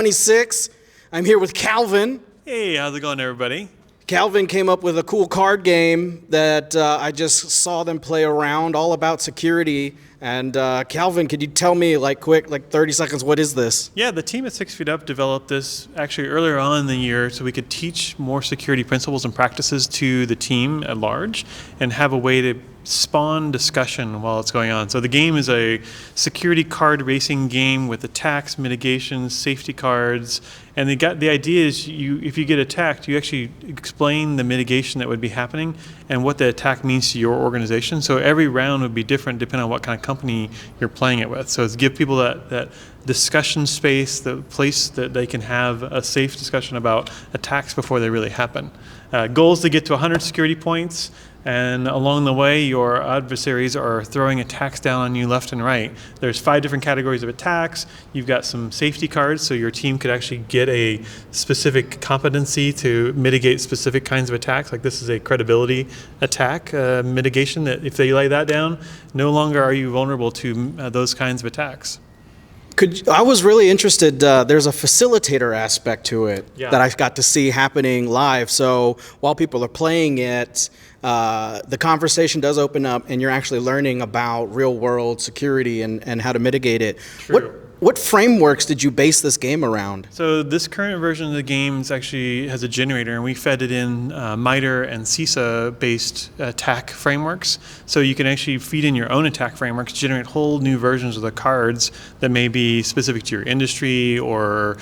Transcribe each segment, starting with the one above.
26. I'm here with Calvin. Hey, how's it going, everybody? Calvin came up with a cool card game that I just saw them play around, all about security. And Calvin, could you tell me, quick, 30 seconds, what is this? Yeah, the team at 6 Feet Up developed this actually earlier on in the year so we could teach more security principles and practices to the team at large and have a way to spawn discussion while it's going on. So the game is a security card racing game with attacks, mitigations, safety cards, and the idea is if you get attacked, you actually explain the mitigation that would be happening and what the attack means to your organization. So every round would be different depending on what kind of company you're playing it with. So it's give people that discussion space, the place that they can have a safe discussion about attacks before they really happen. Goal is to get to 100 security points, and along the way your adversaries are throwing attacks down on you left and right. There's 5 different categories of attacks. You've got some safety cards, so your team could actually get a specific competency to mitigate specific kinds of attacks. Like this is a credibility attack mitigation that if they lay that down, no longer are you vulnerable to those kinds of attacks. I was really interested, there's a facilitator aspect to it that I got to see happening live. So while people are playing it, the conversation does open up and you're actually learning about real world security and how to mitigate it. True. What frameworks did you base this game around? So this current version of the game actually has a generator, and we fed it in MITRE and CISA-based attack frameworks. So you can actually feed in your own attack frameworks, generate whole new versions of the cards that may be specific to your industry or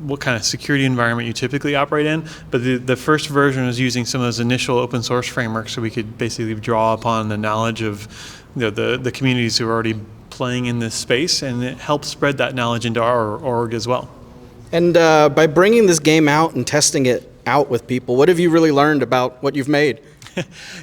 what kind of security environment you typically operate in. But the first version was using some of those initial open source frameworks, so we could basically draw upon the knowledge of the communities who are already playing in this space, and it helps spread that knowledge into our org as well. And by bringing this game out and testing it out with people, what have you really learned about what you've made?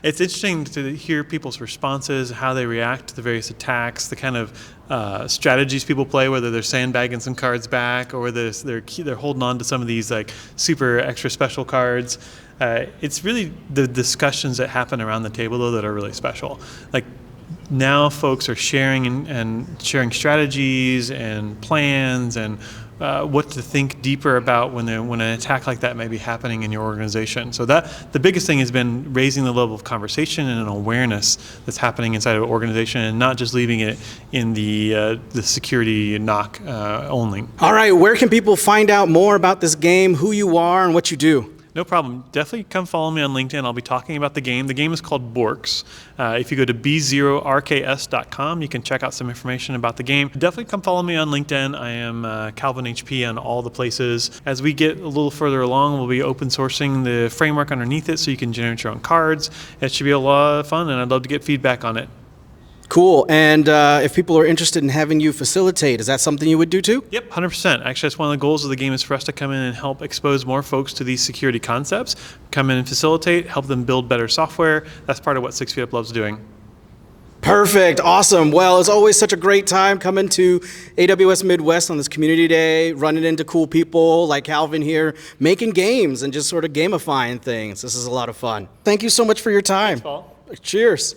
It's interesting to hear people's responses, how they react to the various attacks, the kind of strategies people play, whether they're sandbagging some cards back or whether they're holding on to some of these super extra special cards. It's really the discussions that happen around the table though that are really special. Now folks are sharing and sharing strategies and plans and what to think deeper about when an attack like that may be happening in your organization. So the biggest thing has been raising the level of conversation and an awareness that's happening inside of an organization and not just leaving it in the security knock only. All right, where can people find out more about this game, who you are, and what you do? No problem. Definitely come follow me on LinkedIn. I'll be talking about the game. The game is called b0rks. If you go to b0rks.com, you can check out some information about the game. Definitely come follow me on LinkedIn. I am Calvin HP on all the places. As we get a little further along, we'll be open sourcing the framework underneath it so you can generate your own cards. It should be a lot of fun, and I'd love to get feedback on it. Cool. And if people are interested in having you facilitate, is that something you would do too? Yep, 100%. Actually, that's one of the goals of the game is for us to come in and help expose more folks to these security concepts, come in and facilitate, help them build better software. That's part of what 6 Feet Up loves doing. Perfect. Awesome. Well, it's always such a great time coming to AWS Midwest on this community day, running into cool people like Calvin here, making games and just sort of gamifying things. This is a lot of fun. Thank you so much for your time. Thanks, Paul. Cheers.